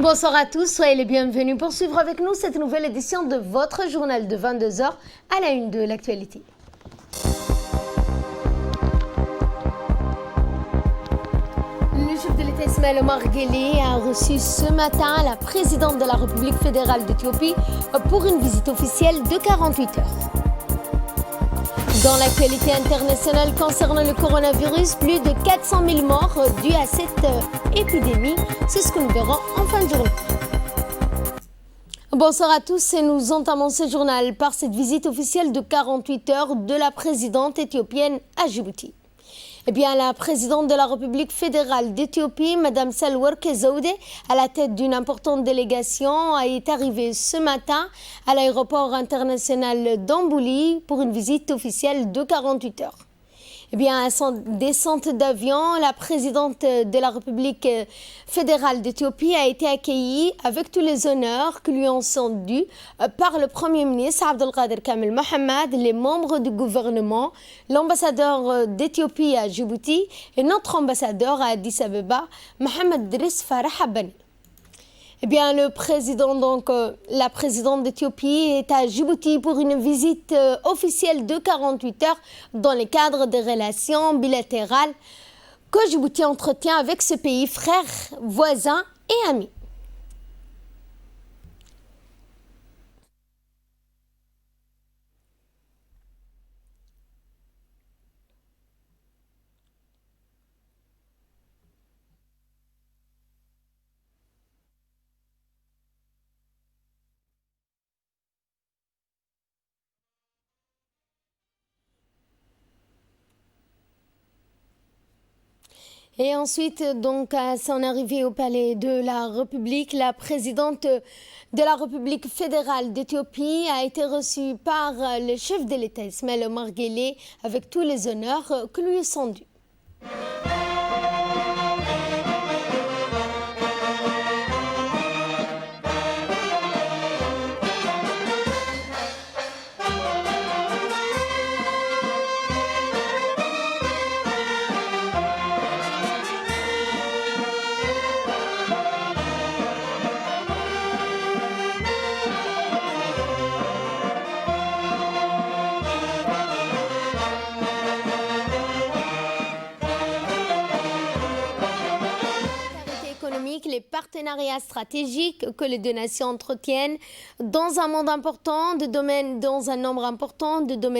Bonsoir à tous, soyez les bienvenus pour suivre avec nous cette nouvelle édition de votre journal de 22 heures à la une de l'actualité. Le chef de l'État Ismaël Omar Guelleh a reçu ce matin la présidente de la République fédérale d'Éthiopie pour une visite officielle de 48 heures. Dans l'actualité internationale concernant le coronavirus, plus de 400 000 morts dus à cette épidémie. C'est ce que nous verrons en fin de journée. Bonsoir à tous et nous entamons ce journal par cette visite officielle de 48 heures de la présidente éthiopienne à Djibouti. Eh bien, la présidente de la République fédérale d'Éthiopie, Mme Sahle-Work Zewde, à la tête d'une importante délégation, est arrivée ce matin à l'aéroport international d'Ambouli pour une visite officielle de 48 heures. Eh bien, à son descente d'avion, la présidente de la République fédérale d'Éthiopie a été accueillie avec tous les honneurs qui lui en sont dus par le Premier ministre Abdelkader Kamel Mohamed, les membres du gouvernement, l'ambassadeur d'Éthiopie à Djibouti et notre ambassadeur à Addis Abeba, Mohamed Driss Farah Habani. Eh bien, la présidente d'Éthiopie est à Djibouti pour une visite officielle de 48 heures dans le cadre des relations bilatérales que Djibouti entretient avec ce pays frère, voisin et ami. Et ensuite, donc, à son arrivée au palais de la République, la présidente de la République fédérale d'Éthiopie a été reçue par le chef de l'État, Ismaël Omar Guelleh, avec tous les honneurs que lui sont dus. Les partenariats stratégiques que les deux nations entretiennent dans un nombre important de domaines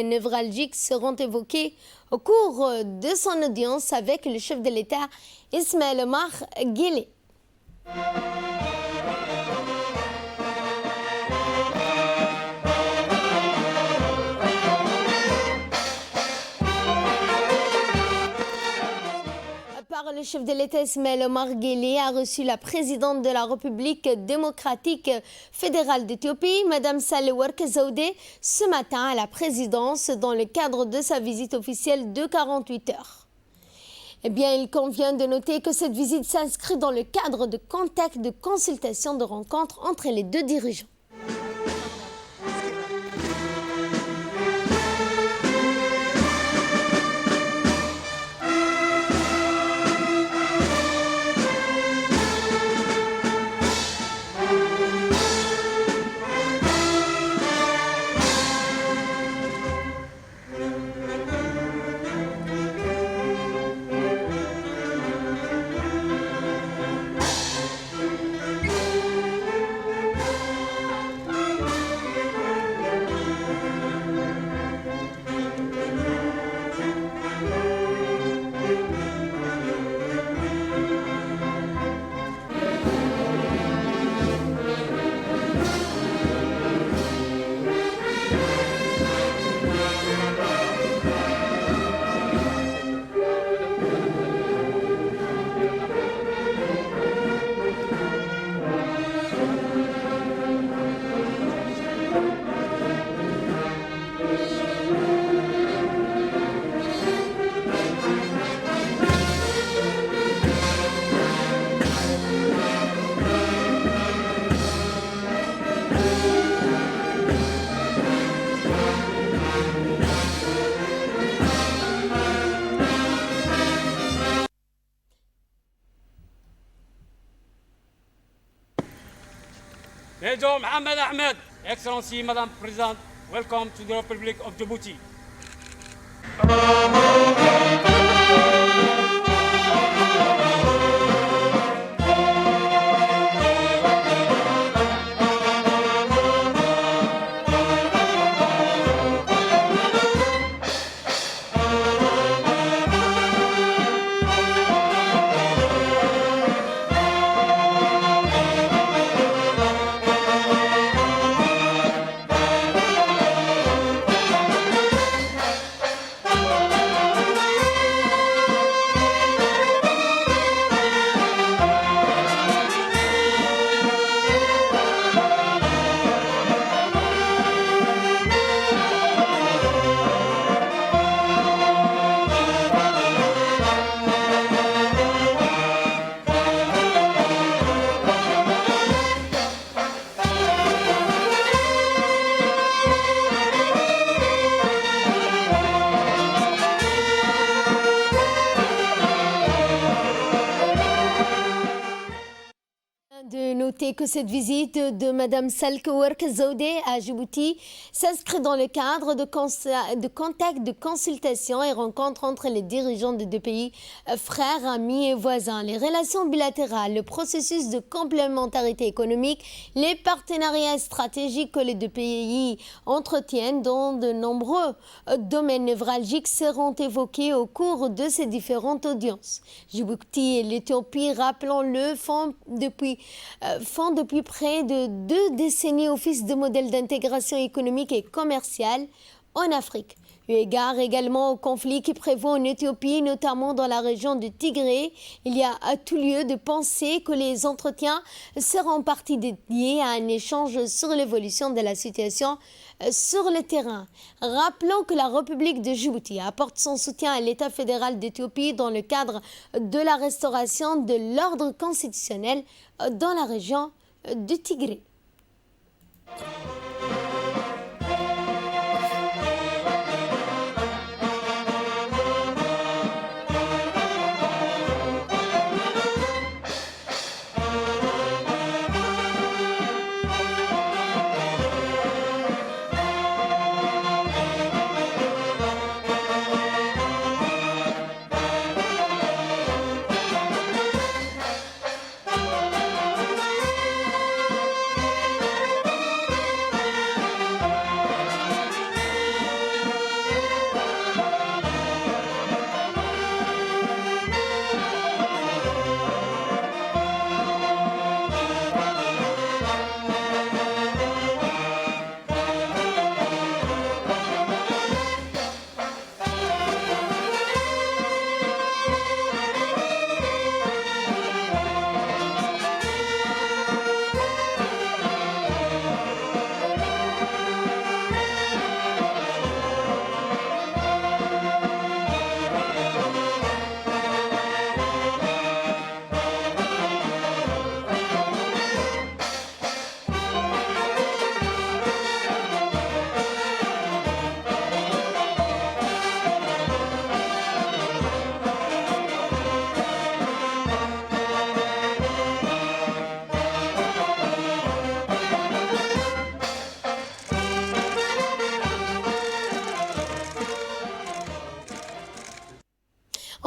névralgiques seront évoqués au cours de son audience avec le chef de l'État Ismaël Omar Guelleh. Le chef de l'État Ismaël Omar Guelleh a reçu la présidente de la République démocratique fédérale d'Éthiopie, Mme Sahle-Work Zewde, ce matin à la présidence dans le cadre de sa visite officielle de 48 heures. Eh bien, il convient de noter que cette visite s'inscrit dans le cadre de contacts, de consultations, de rencontres entre les deux dirigeants. Major Mohamed Ahmed, Excellency Madam President, welcome to the Republic of Djibouti. De noter que cette visite de Mme Salka Work Zodé à Djibouti s'inscrit dans le cadre de contacts, de consultations et rencontres entre les dirigeants de deux pays, frères, amis et voisins. Les relations bilatérales, le processus de complémentarité économique, les partenariats stratégiques que les deux pays entretiennent dans de nombreux domaines névralgiques seront évoqués au cours de ces différentes audiences. Djibouti et l'Éthiopie, rappelons-le, font depuis près de 2 décennies office de modèle d'intégration économique et commerciale en Afrique. Eu égard également au conflit qui prévaut en Éthiopie, notamment dans la région de Tigré, il y a à tout lieu de penser que les entretiens seront en partie dédiés à un échange sur l'évolution de la situation sur le terrain. Rappelons que la République de Djibouti apporte son soutien à l'État fédéral d'Éthiopie dans le cadre de la restauration de l'ordre constitutionnel dans la région de Tigré.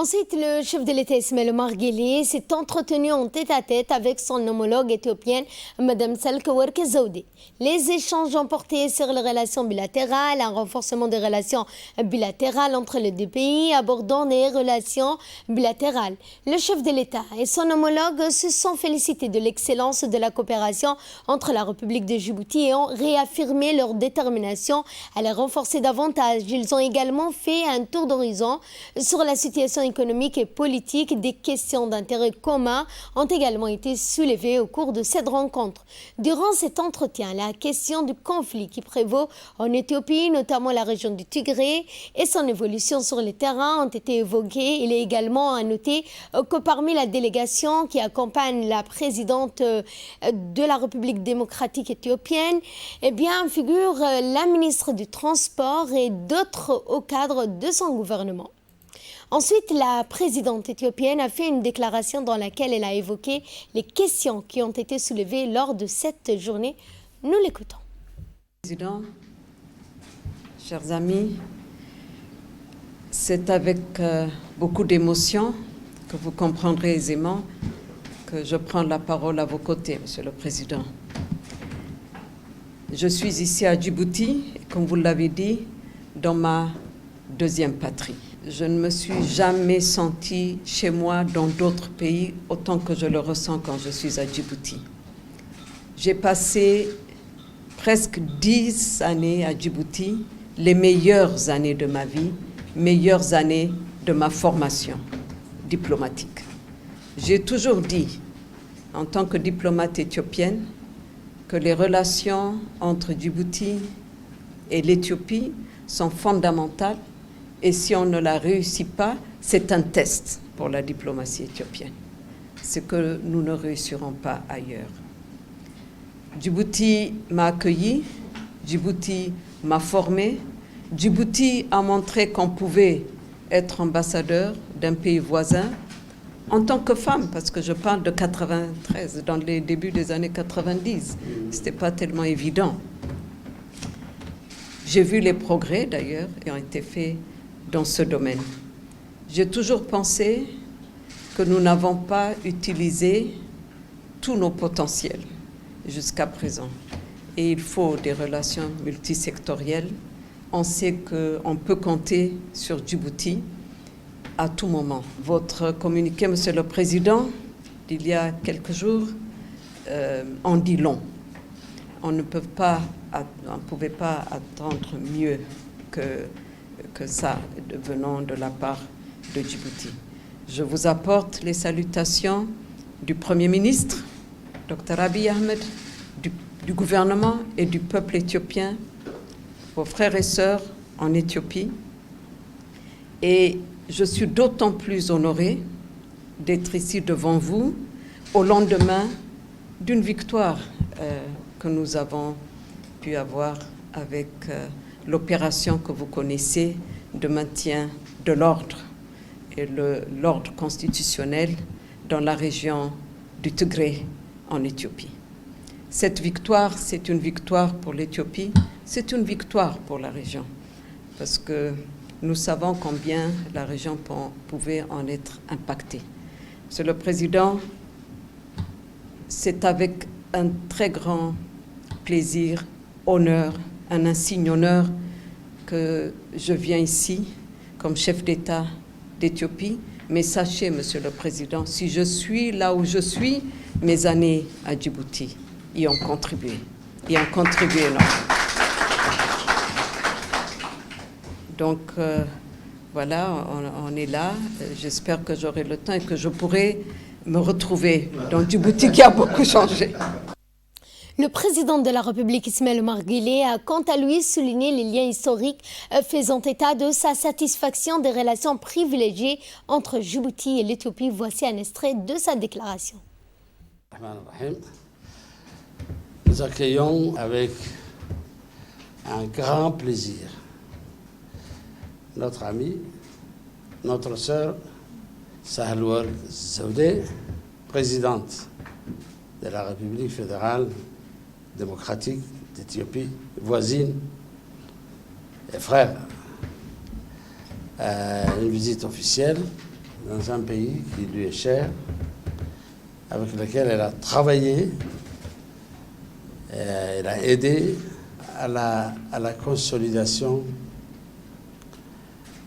Ensuite, le chef de l'État Ismaël Omar Guelleh s'est entretenu en tête-à-tête avec son homologue éthiopienne, Mme Salka Work Zodé. Les échanges ont porté sur les relations bilatérales, un renforcement des relations bilatérales entre les deux pays, abordant les relations bilatérales. Le chef de l'État et son homologue se sont félicités de l'excellence de la coopération entre la République de Djibouti et ont réaffirmé leur détermination à la renforcer davantage. Ils ont également fait un tour d'horizon sur la situation économique et politique. Des questions d'intérêt commun ont également été soulevées au cours de cette rencontre. Durant cet entretien, la question du conflit qui prévaut en Éthiopie, notamment la région du Tigré, et son évolution sur le terrain ont été évoquées. Il est également à noter que parmi la délégation qui accompagne la présidente de la République démocratique éthiopienne, figure la ministre du Transport et d'autres hauts cadres de son gouvernement. Ensuite, la présidente éthiopienne a fait une déclaration dans laquelle elle a évoqué les questions qui ont été soulevées lors de cette journée. Nous l'écoutons. Président, chers amis, c'est avec beaucoup d'émotion que vous comprendrez aisément que je prends la parole à vos côtés, Monsieur le Président. Je suis ici à Djibouti, comme vous l'avez dit, dans ma deuxième patrie. Je ne me suis jamais sentie chez moi dans d'autres pays autant que je le ressens quand je suis à Djibouti. J'ai passé presque 10 années à Djibouti, les meilleures années de ma vie, meilleures années de ma formation diplomatique. J'ai toujours dit, en tant que diplomate éthiopienne, que les relations entre Djibouti et l'Éthiopie sont fondamentales et si on ne la réussit pas, c'est un test pour la diplomatie éthiopienne. Ce que nous ne réussirons pas ailleurs. Djibouti m'a accueilli, Djibouti m'a formé, Djibouti a montré qu'on pouvait être ambassadeur d'un pays voisin en tant que femme, parce que je parle de 93, dans les débuts des années 90. Ce n'était pas tellement évident. J'ai vu les progrès, d'ailleurs, qui ont été faits dans ce domaine. J'ai toujours pensé que nous n'avons pas utilisé tous nos potentiels jusqu'à présent. Et il faut des relations multisectorielles. On sait qu'on peut compter sur Djibouti à tout moment. Votre communiqué, Monsieur le Président, d'il y a quelques jours, en dit long. On ne pouvait pas attendre mieux que ça venant de la part de Djibouti. Je vous apporte les salutations du Premier ministre, Dr Abiy Ahmed, du gouvernement et du peuple éthiopien, vos frères et sœurs en Éthiopie. Et je suis d'autant plus honorée d'être ici devant vous au lendemain d'une victoire que nous avons pu avoir avec l'opération que vous connaissez de maintien de l'ordre et l'ordre constitutionnel dans la région du Tigré en Éthiopie. Cette victoire, c'est une victoire pour l'Éthiopie, c'est une victoire pour la région, parce que nous savons combien la région pouvait en être impactée. Monsieur le Président, c'est avec un très grand plaisir, honneur, un insigne honneur que je viens ici comme chef d'État d'Éthiopie. Mais sachez, Monsieur le Président, si je suis là où je suis, mes années à Djibouti y ont contribué. Énormément. Donc, voilà, on est là. J'espère que j'aurai le temps et que je pourrai me retrouver dans Djibouti qui a beaucoup changé. Le président de la République, Ismaël Omar Guelleh, a quant à lui souligné les liens historiques faisant état de sa satisfaction des relations privilégiées entre Djibouti et l'Éthiopie. Voici un extrait de sa déclaration. Nous accueillons avec un grand plaisir notre ami, notre sœur, Sahle-Work Zewde, présidente de la République fédérale démocratique d'Éthiopie, voisine et frère. Une visite officielle dans un pays qui lui est cher, avec lequel elle a travaillé, elle a aidé à la consolidation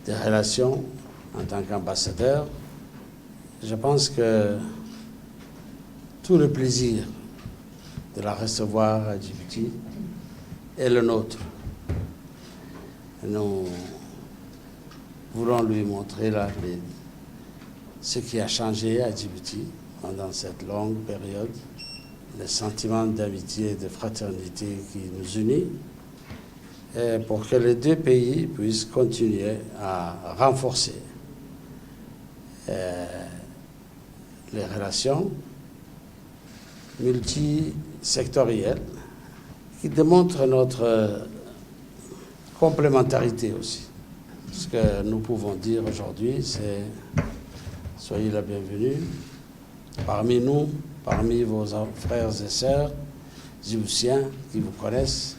des relations en tant qu'ambassadeur. Je pense que tout le plaisir de la recevoir à Djibouti est le nôtre. Nous voulons lui montrer ce qui a changé à Djibouti pendant cette longue période, le sentiment d'amitié et de fraternité qui nous unit, et pour que les deux pays puissent continuer à renforcer les relations multisectorielles qui démontrent notre complémentarité aussi Ce que nous pouvons dire aujourd'hui, c'est soyez la bienvenue parmi nous, parmi vos frères et sœurs djiboutiens qui vous connaissent.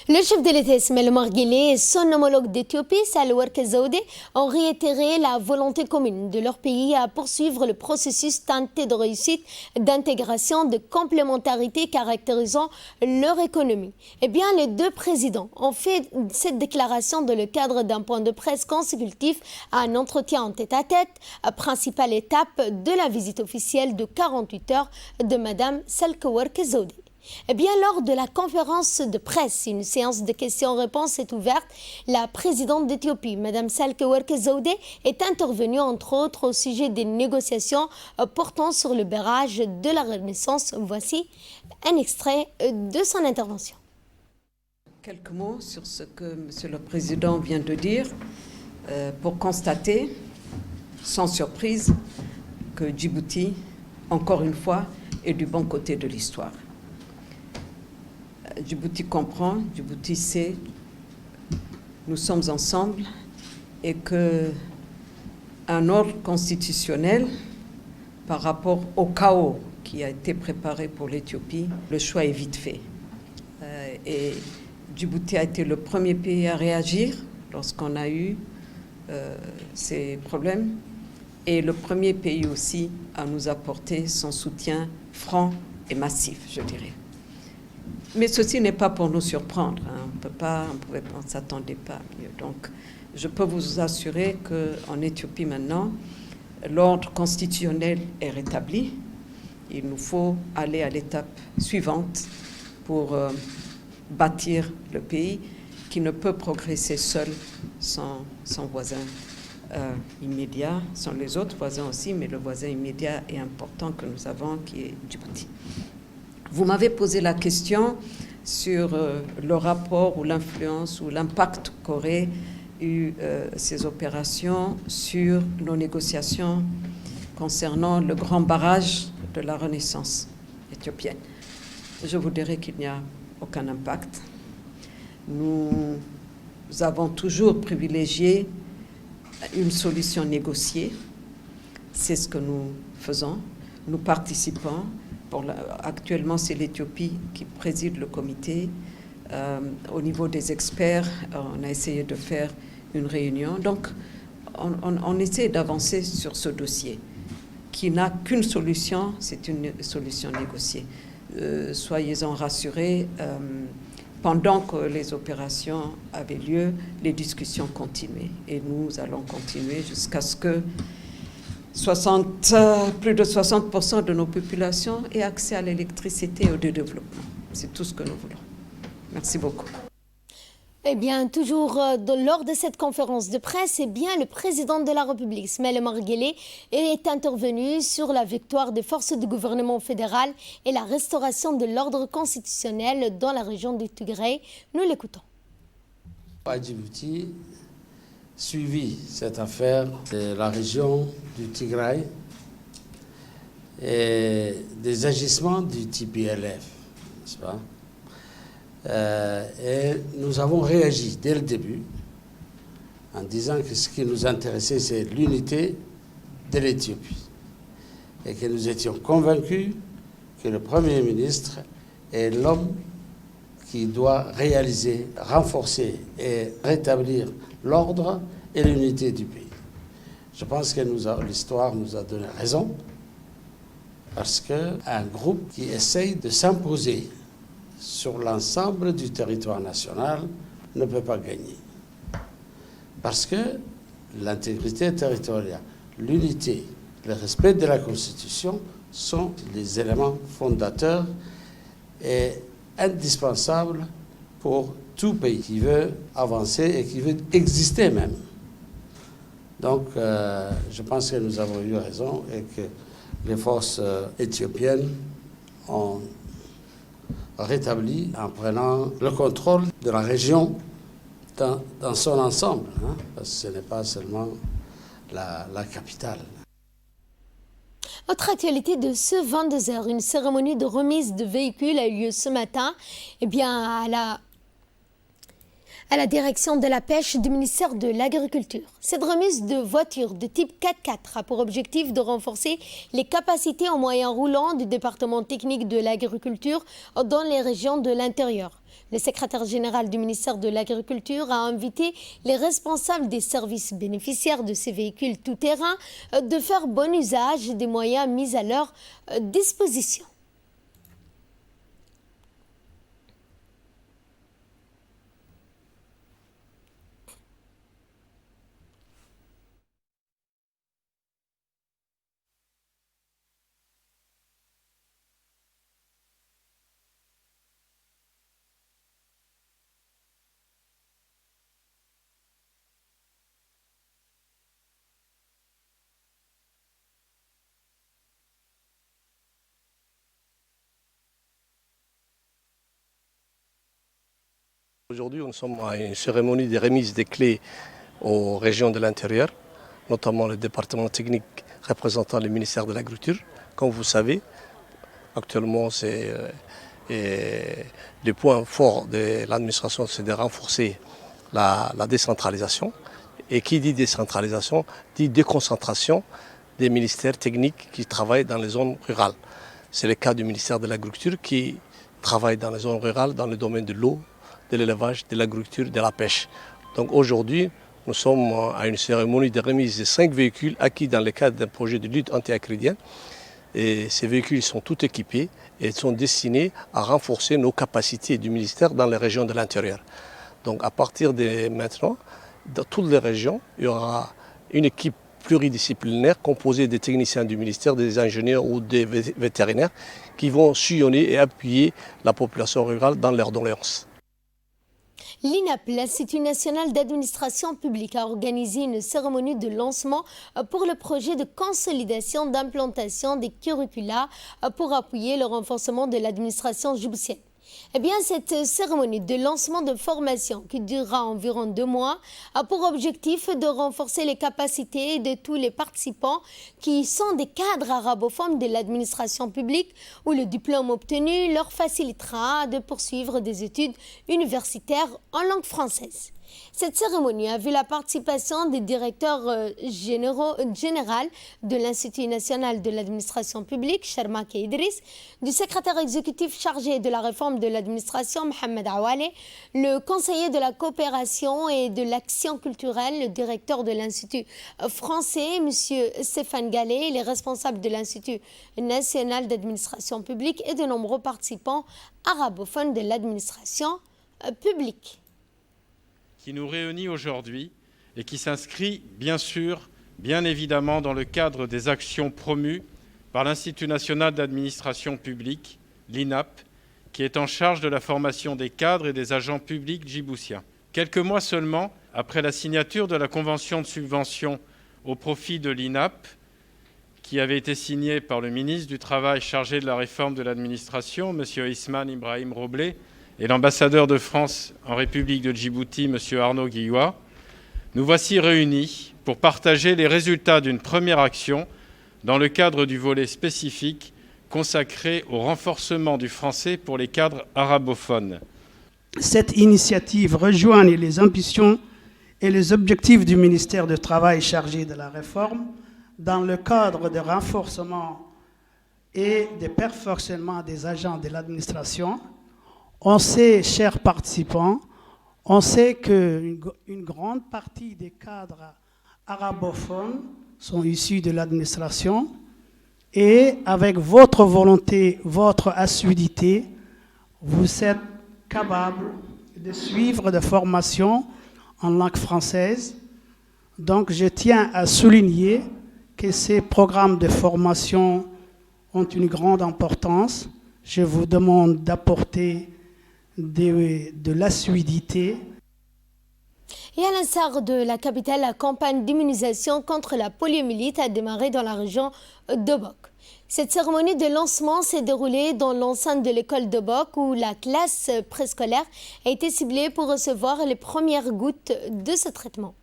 Le chef de l'État Ismaël Omar Guelleh et son homologue d'Éthiopie, Sahle-Work Zewde, ont réitéré la volonté commune de leur pays à poursuivre le processus tenté de réussite d'intégration, de complémentarité caractérisant leur économie. Eh bien, les deux présidents ont fait cette déclaration dans le cadre d'un point de presse consécutif à un entretien en tête-à-tête, principale étape de la visite officielle de 48 heures de Mme Sahle-Work Zewde. Eh bien, lors de la conférence de presse, une séance de questions-réponses est ouverte. La présidente d'Éthiopie, Mme Sahle-Work Zewde, est intervenue entre autres au sujet des négociations portant sur le barrage de la Renaissance. Voici un extrait de son intervention. Quelques mots sur ce que M. le Président vient de dire pour constater, sans surprise, que Djibouti, encore une fois, est du bon côté de l'histoire. Djibouti comprend, Djibouti sait, nous sommes ensemble et qu'un ordre constitutionnel par rapport au chaos qui a été préparé pour l'Éthiopie, le choix est vite fait. Et Djibouti a été le premier pays à réagir lorsqu'on a eu ces problèmes et le premier pays aussi à nous apporter son soutien franc et massif, je dirais. Mais ceci n'est pas pour nous surprendre. Hein. On ne s'attendait pas à mieux. Donc, je peux vous assurer qu'en Éthiopie maintenant, l'ordre constitutionnel est rétabli. Il nous faut aller à l'étape suivante pour bâtir le pays qui ne peut progresser seul sans son voisin immédiat, sans les autres voisins aussi, mais le voisin immédiat et important que nous avons qui est Djibouti. Vous m'avez posé la question sur le rapport ou l'influence ou l'impact qu'auraient eu ces opérations sur nos négociations concernant le grand barrage de la Renaissance éthiopienne. Je vous dirai qu'il n'y a aucun impact. Nous avons toujours privilégié une solution négociée. C'est ce que nous faisons. Nous participons. Actuellement, c'est l'Éthiopie qui préside le comité. Au niveau des experts, on a essayé de faire une réunion. Donc, on essaie d'avancer sur ce dossier qui n'a qu'une solution, c'est une solution négociée. Soyez-en rassurés, pendant que les opérations avaient lieu, les discussions continuaient. Et nous allons continuer jusqu'à ce que plus de 60% de nos populations aient accès à l'électricité et au développement. C'est tout ce que nous voulons. Merci beaucoup. Eh bien, toujours lors de cette conférence de presse, eh bien, le président de la République, Ismaël Omar Guelleh, est intervenu sur la victoire des forces du gouvernement fédéral et la restauration de l'ordre constitutionnel dans la région du Tigray. Nous l'écoutons. À Djibouti, suivi cette affaire de la région du Tigray et des agissements du TPLF, n'est-ce pas? Et nous avons réagi dès le début en disant que ce qui nous intéressait, c'est l'unité de l'Éthiopie et que nous étions convaincus que le Premier ministre est l'homme qui doit réaliser, renforcer et rétablir l'ordre et l'unité du pays. Je pense que l'histoire nous a donné raison parce qu'un groupe qui essaye de s'imposer sur l'ensemble du territoire national ne peut pas gagner. Parce que l'intégrité territoriale, l'unité, le respect de la Constitution sont les éléments fondateurs et indispensables pour tout pays qui veut avancer et qui veut exister même. Donc, je pense que nous avons eu raison et que les forces éthiopiennes ont rétabli en prenant le contrôle de la région dans son ensemble, hein, parce que ce n'est pas seulement la capitale. Autre actualité de ce 22h, une cérémonie de remise de véhicules a eu lieu ce matin à la direction de la pêche du ministère de l'Agriculture. Cette remise de voitures de type 4x4 a pour objectif de renforcer les capacités en moyens roulants du département technique de l'agriculture dans les régions de l'intérieur. Le secrétaire général du ministère de l'Agriculture a invité les responsables des services bénéficiaires de ces véhicules tout-terrain de faire bon usage des moyens mis à leur disposition. Aujourd'hui, nous sommes à une cérémonie de remise des clés aux régions de l'intérieur, notamment le département technique représentant le ministère de l'Agriculture. Comme vous savez, actuellement, le point fort de l'administration, c'est de renforcer la décentralisation. Et qui dit décentralisation, dit déconcentration des ministères techniques qui travaillent dans les zones rurales. C'est le cas du ministère de l'Agriculture qui travaille dans les zones rurales, dans le domaine de l'eau, de l'élevage, de l'agriculture, de la pêche. Donc aujourd'hui, nous sommes à une cérémonie de remise de 5 véhicules acquis dans le cadre d'un projet de lutte anti-acridienne. Et ces véhicules sont tous équipés et sont destinés à renforcer nos capacités du ministère dans les régions de l'intérieur. Donc à partir de maintenant, dans toutes les régions, il y aura une équipe pluridisciplinaire composée des techniciens du ministère, des ingénieurs ou des vétérinaires qui vont sillonner et appuyer la population rurale dans leurs doléances. L'INAP, l'Institut national d'administration publique, a organisé une cérémonie de lancement pour le projet de consolidation d'implantation des curricula pour appuyer le renforcement de l'administration djiboutienne. Eh bien, cette cérémonie de lancement de formation, qui durera environ 2 mois, a pour objectif de renforcer les capacités de tous les participants qui sont des cadres arabophones de l'administration publique, où le diplôme obtenu leur facilitera de poursuivre des études universitaires en langue française. Cette cérémonie a vu la participation des directeurs généraux de l'Institut national de l'administration publique, Sharmak Idriss, du secrétaire exécutif chargé de la réforme de l'administration, Mohamed Awale, le conseiller de la coopération et de l'action culturelle, le directeur de l'Institut français, M. Stéphane Gallet, les responsables de l'Institut national d'administration publique et de nombreux participants arabophones de l'administration publique. Qui nous réunit aujourd'hui et qui s'inscrit bien évidemment dans le cadre des actions promues par l'Institut national d'administration publique, l'INAP, qui est en charge de la formation des cadres et des agents publics djiboutiens. Quelques mois seulement après la signature de la convention de subvention au profit de l'INAP, qui avait été signée par le ministre du Travail chargé de la réforme de l'administration, M. Isman Ibrahim Roblé, et l'ambassadeur de France en République de Djibouti, M. Arnaud Guillois, nous voici réunis pour partager les résultats d'une première action dans le cadre du volet spécifique consacré au renforcement du français pour les cadres arabophones. Cette initiative rejoint les ambitions et les objectifs du ministère du Travail chargé de la réforme dans le cadre de renforcement et de perfectionnement des agents de l'administration. On sait, chers participants, on sait qu'une grande partie des cadres arabophones sont issus de l'administration et avec votre volonté, votre assiduité, vous êtes capables de suivre des formations en langue française. Donc je tiens à souligner que ces programmes de formation ont une grande importance. Je vous demande d'apporter de l'assiduité. Et à l'instar de la capitale, la campagne d'immunisation contre la poliomyélite a démarré dans la région d'Obok. Cette cérémonie de lancement s'est déroulée dans l'enceinte de l'école d'Obok où la classe préscolaire a été ciblée pour recevoir les premières gouttes de ce traitement.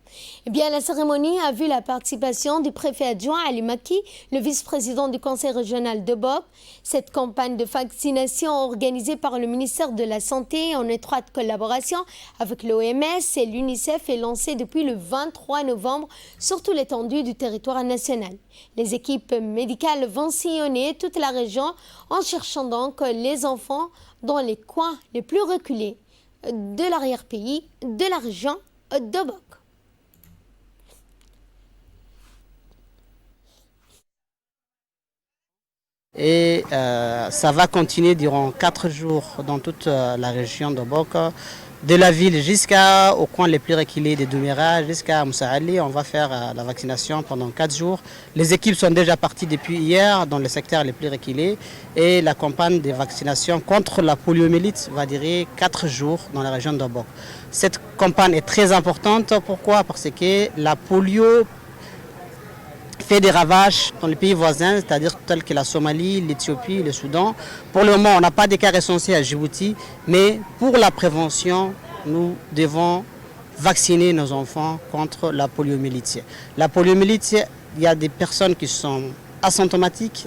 Eh bien, la cérémonie a vu la participation du préfet adjoint Ali Maki, le vice-président du conseil régional de Bok. Cette campagne de vaccination organisée par le ministère de la Santé en étroite collaboration avec l'OMS et l'UNICEF est lancée depuis le 23 novembre sur toute l'étendue du territoire national. Les équipes médicales vont sillonner toute la région en cherchant donc les enfants dans les coins les plus reculés de l'arrière-pays de la région de Bok. Et ça va continuer durant 4 jours dans toute la région de Bok, de la ville jusqu'au coin les plus reculés de Doumera, jusqu'à Moussa Ali. On va faire la vaccination pendant 4 jours. Les équipes sont déjà parties depuis hier dans les secteurs les plus reculés et la campagne de vaccination contre la poliomyélite va durer 4 jours dans la région de Bok. Cette campagne est très importante. Pourquoi? Parce que la polio fait des ravages dans les pays voisins, c'est-à-dire tels que la Somalie, l'Éthiopie, le Soudan. Pour le moment, on n'a pas de cas recensés à Djibouti, mais pour la prévention, nous devons vacciner nos enfants contre la poliomyélite. La poliomyélite, il y a des personnes qui sont asymptomatiques,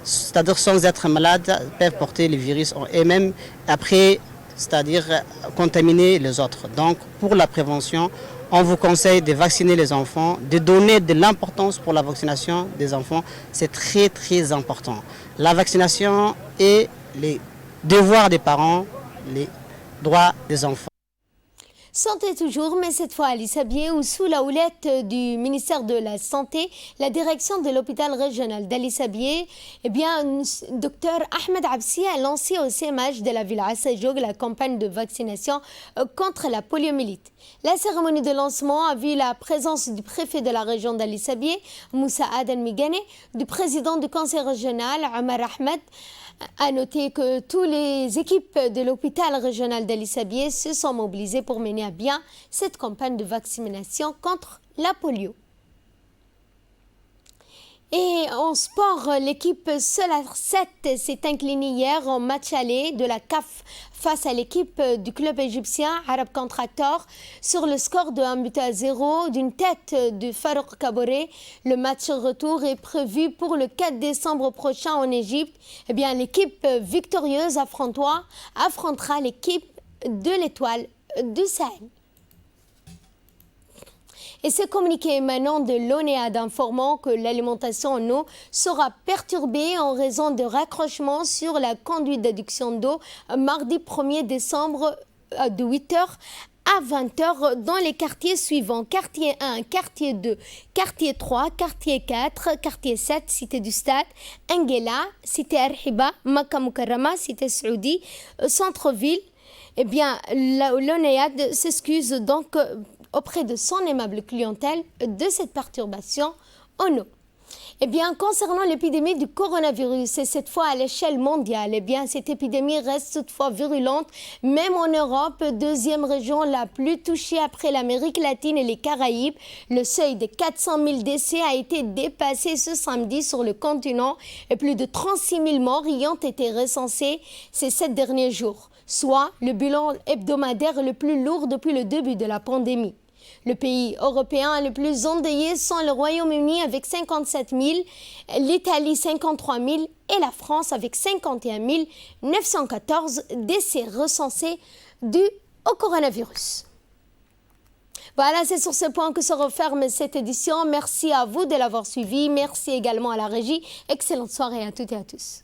c'est-à-dire sans être malades, peuvent porter le virus et même après, c'est-à-dire contaminer les autres. Donc, pour la prévention, on vous conseille de vacciner les enfants, de donner de l'importance pour la vaccination des enfants. C'est très, très important. La vaccination est les devoirs des parents, les droits des enfants. Santé toujours, mais cette fois à Alisabié, où sous la houlette du ministère de la Santé, la direction de l'hôpital régional d'Alisabié, eh bien, Dr Ahmed Absi a lancé au CMH de la ville Assajoug la campagne de vaccination contre la poliomyélite. La cérémonie de lancement a vu la présence du préfet de la région d'Alisabié, Moussa Aden Migane, du président du conseil régional, Omar Ahmed. À noter que toutes les équipes de l'hôpital régional d'Alisabié se sont mobilisées pour mener à bien cette campagne de vaccination contre la polio. Et en sport, l'équipe Solar 7 s'est inclinée hier en match aller de la CAF face à l'équipe du club égyptien Arab Contractor sur le score de 1-0 d'une tête de Farouk Kaboré. Le match retour est prévu pour le 4 décembre prochain en Égypte. Eh bien, l'équipe victorieuse affrontera l'équipe de l'Étoile du Sahel. Et ce communiqué émanant de l'ONEAD informant que l'alimentation en eau sera perturbée en raison de raccrochements sur la conduite d'adduction d'eau mardi 1er décembre de 8h à 20h dans les quartiers suivants: quartier 1, quartier 2, quartier 3, quartier 4, quartier 7, cité du Stade, Engela, cité Arhiba, Makka Mukarrama, cité Saoudi, centre-ville. Eh bien, l'ONEAD s'excuse donc auprès de son aimable clientèle de cette perturbation en eau. Eh bien, concernant l'épidémie du coronavirus, et cette fois à l'échelle mondiale, eh bien, cette épidémie reste toutefois virulente, même en Europe, deuxième région la plus touchée après l'Amérique latine et les Caraïbes. Le seuil des 400 000 décès a été dépassé ce samedi sur le continent et plus de 36 000 morts y ont été recensés ces 7 derniers jours, soit le bilan hebdomadaire le plus lourd depuis le début de la pandémie. Le pays européen le plus endeuillé sont le Royaume-Uni avec 57 000, l'Italie 53 000 et la France avec 51 914 décès recensés dus au coronavirus. Voilà, c'est sur ce point que se referme cette édition. Merci à vous de l'avoir suivi. Merci également à la régie. Excellente soirée à toutes et à tous.